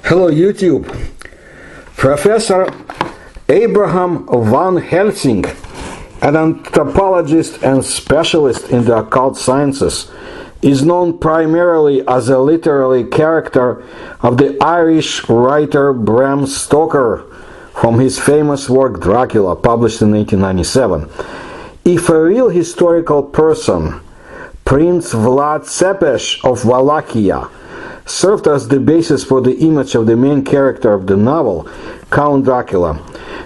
Hello YouTube. Professor Abraham van Helsing, an anthropologist and specialist in the occult sciences, is known primarily as a literary character of the Irish writer Bram Stoker from his famous work Dracula, published in 1897. If a real historical person, Prince Vlad Tsepesh of Wallachia, served as the basis for the image of the main character of the novel, Count Dracula,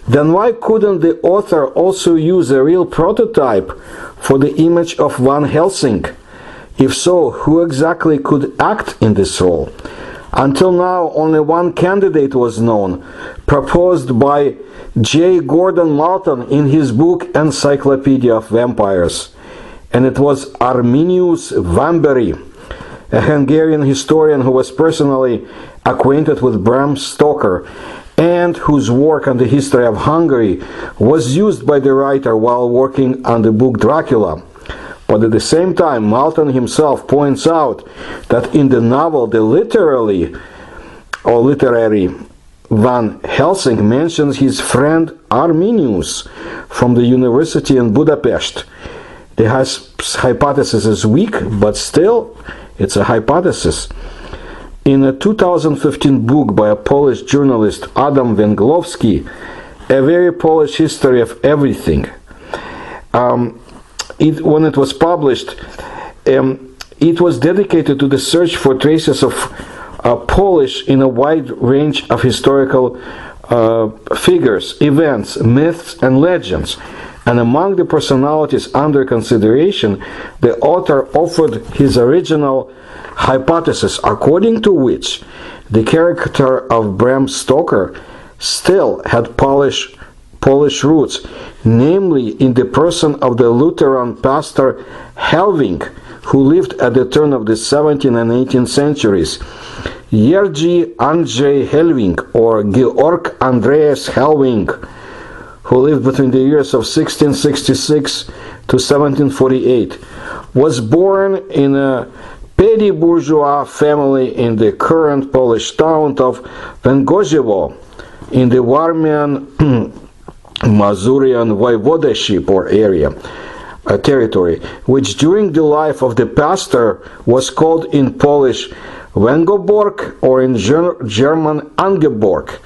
then why couldn't the author also use a real prototype for the image of Van Helsing? If so, who exactly could act in this role? Until now, only one candidate was known, proposed by J. Gordon Malton in his book Encyclopedia of Vampires, and it was Arminius Vambery, a Hungarian historian who was personally acquainted with Bram Stoker and whose work on the history of Hungary was used by the writer while working on the book Dracula. But at the same time, Malton himself points out that in the novel the literary Van Helsing mentions his friend Arminius from the university in Budapest. The hypothesis is weak, but still it's a hypothesis. In a 2015 book by a Polish journalist Adam Węglowski, A Very Polish History of Everything, when it was published, it was dedicated to the search for traces of Polish in a wide range of historical figures, events, myths, and legends. And among the personalities under consideration, the author offered his original hypothesis, according to which the character of Bram Stoker still had Polish roots, namely in the person of the Lutheran pastor Helwing, who lived at the turn of the 17th and 18th centuries. Jerzy Andrzej Helwing, or Georg Andreas Helwing, who lived between the years of 1666 to 1748, was born in a petty bourgeois family in the current Polish town of Węgorzewo in the Warmian Mazurian voivodeship or area, territory, which during the life of the pastor was called in Polish Węgoborg or in German Angeborg.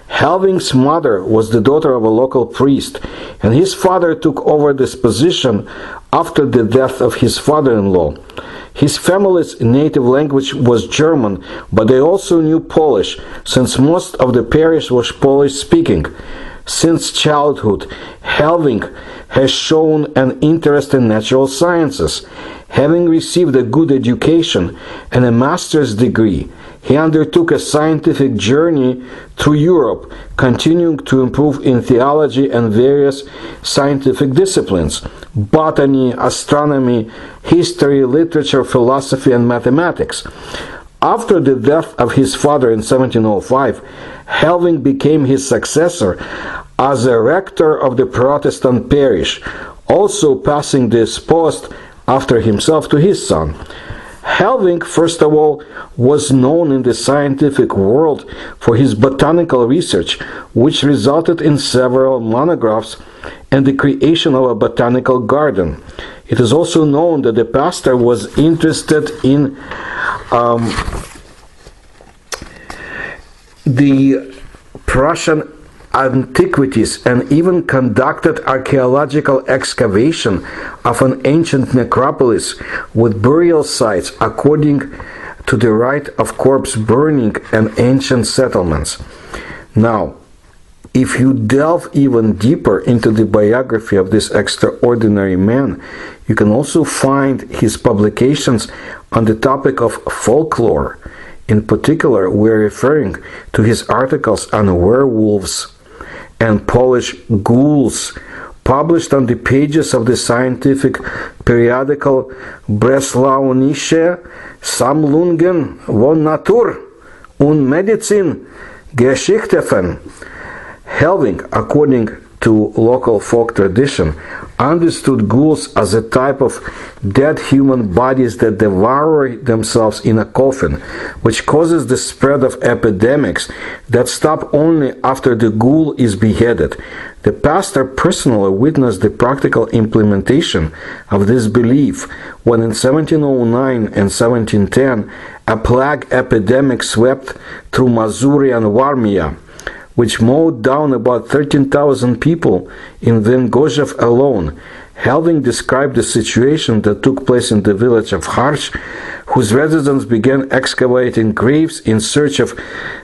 Helwing's mother was the daughter of a local priest, and his father took over this position after the death of his father-in-law. His family's native language was German, but they also knew Polish, since most of the parish was Polish-speaking. Since childhood, Helwing has shown an interest in natural sciences. Having received a good education and a master's degree, he undertook a scientific journey through Europe, continuing to improve in theology and various scientific disciplines: botany, astronomy, history, literature, philosophy, and mathematics. After the death of his father in 1705, Helwing became his successor as a rector of the Protestant parish, also passing this post after himself to his son. Helwing, first of all, was known in the scientific world for his botanical research, which resulted in several monographs and the creation of a botanical garden. It is also known that the pastor was interested in the Prussian antiquities and even conducted archaeological excavation of an ancient necropolis with burial sites according to the rite of corpse burning and ancient settlements. Now, if you delve even deeper into the biography of this extraordinary man, you can also find his publications on the topic of folklore. In particular, we're referring to his articles on werewolves and Polish ghouls, published on the pages of the scientific periodical Breslaunische Sammlungen von Natur und Medizin Geschichten. Helwing, according to local folk tradition, understood ghouls as a type of dead human bodies that devour themselves in a coffin, which causes the spread of epidemics that stop only after the ghoul is beheaded. The pastor personally witnessed the practical implementation of this belief when in 1709 and 1710 a plague epidemic swept through Missouri and Warmia, which mowed down about 13,000 people in Vengozhev alone. Helwing described the situation that took place in the village of Harch, whose residents began excavating graves in search of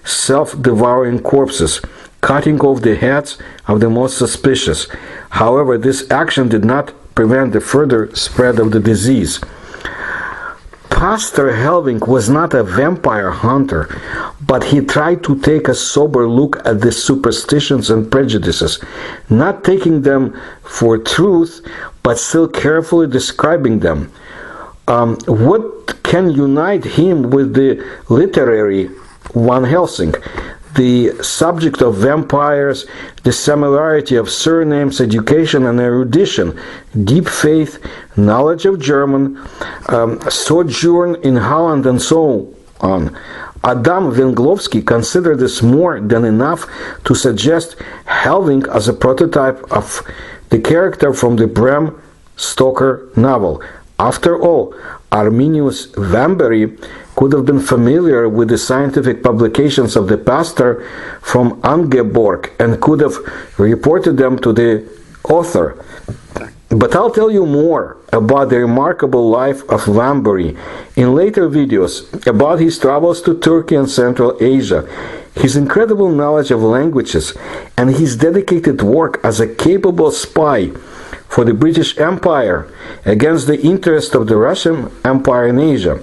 self-devouring corpses, cutting off the heads of the most suspicious. However, this action did not prevent the further spread of the disease. Pastor Helwing was not a vampire hunter, but he tried to take a sober look at the superstitions and prejudices, not taking them for truth, but still carefully describing them. What can unite him with the literary Van Helsing? The subject of vampires, the similarity of surnames, education and erudition, deep faith, knowledge of German, sojourn in Holland, and so on. Adam Węglowski considered this more than enough to suggest Helwing as a prototype of the character from the Bram Stoker novel. After all, Arminius Vambery could have been familiar with the scientific publications of the pastor from Angeborg and could have reported them to the author. But I'll tell you more about the remarkable life of Vambery in later videos, about his travels to Turkey and Central Asia, his incredible knowledge of languages, and his dedicated work as a capable spy for the British Empire against the interest of the Russian Empire in Asia.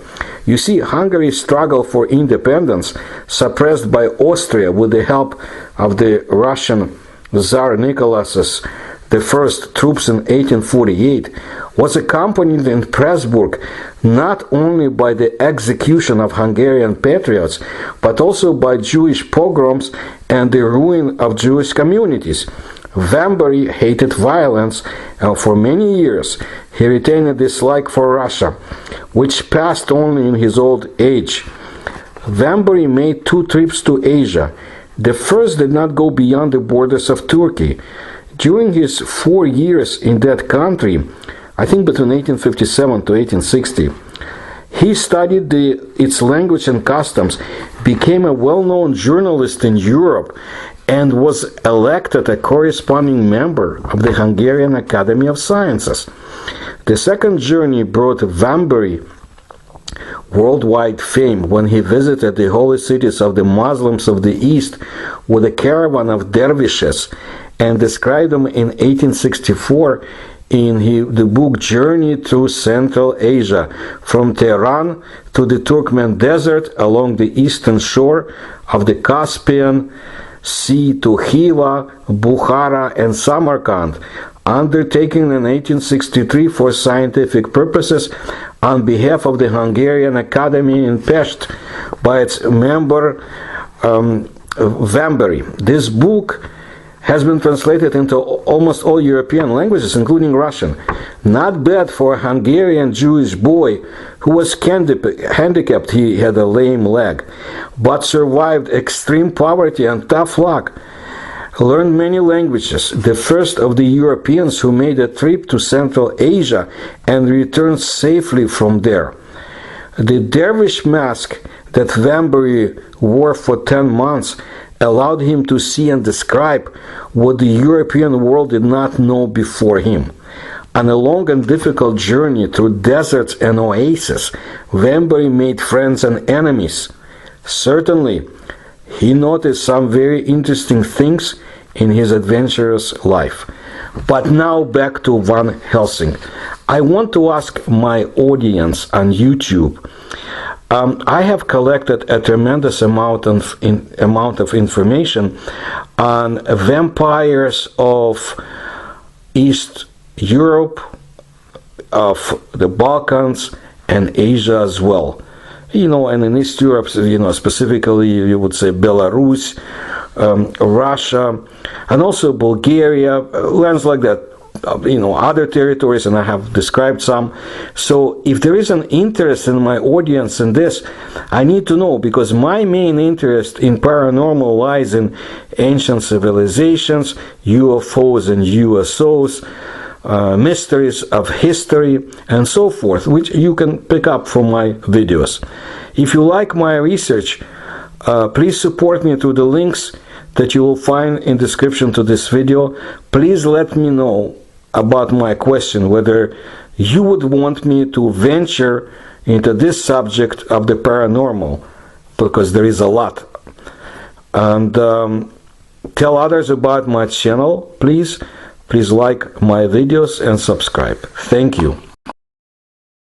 You see, Hungary's struggle for independence, suppressed by Austria with the help of the Russian Tsar Nicholas I troops in 1848, was accompanied in Pressburg not only by the execution of Hungarian patriots, but also by Jewish pogroms and the ruin of Jewish communities. Vambery hated violence, and for many years he retained a dislike for Russia, which passed only in his old age. Vambery made 2 trips to Asia. The first did not go beyond the borders of Turkey. During his 4 years in that country, I think between 1857 to 1860, he studied its language and customs, became a well-known journalist in Europe, and was elected a corresponding member of the Hungarian Academy of Sciences. The second journey brought Vambery worldwide fame when he visited the holy cities of the Muslims of the East with a caravan of dervishes and described them in 1864 in the book Journey Through Central Asia, from Tehran to the Turkmen Desert along the eastern shore of the Caspian Sea to Khiva, Bukhara and Samarkand, undertaken in 1863 for scientific purposes on behalf of the Hungarian Academy in Pest by its member Vambery. This book has been translated into almost all European languages, including Russian. Not bad for a Hungarian Jewish boy who was handicapped, he had a lame leg, but survived extreme poverty and tough luck. Learned many languages, the first of the Europeans who made a trip to Central Asia and returned safely from there. The dervish mask that Vambery wore for 10 months allowed him to see and describe what the European world did not know before him. On a long and difficult journey through deserts and oases, Vambery made friends and enemies. Certainly, he noticed some very interesting things in his adventurous life. But now back to Van Helsing. I want to ask my audience on YouTube. I have collected a tremendous amount of information on vampires of East Europe, of the Balkans, and Asia as well. And in East Europe, specifically, you would say Belarus, Russia, and also Bulgaria, lands like that. other territories, and I have described some. So if there is an interest in my audience in this, I need to know, because my main interest in paranormal lies in ancient civilizations, UFOs and USOs, mysteries of history, and so forth, which you can pick up from my videos. If you like my research, please support me through the links that you will find in description to this video. Please let me know about my question, whether you would want me to venture into this subject of the paranormal, because there is a lot. And tell others about my channel, please. Please like my videos and subscribe. Thank you.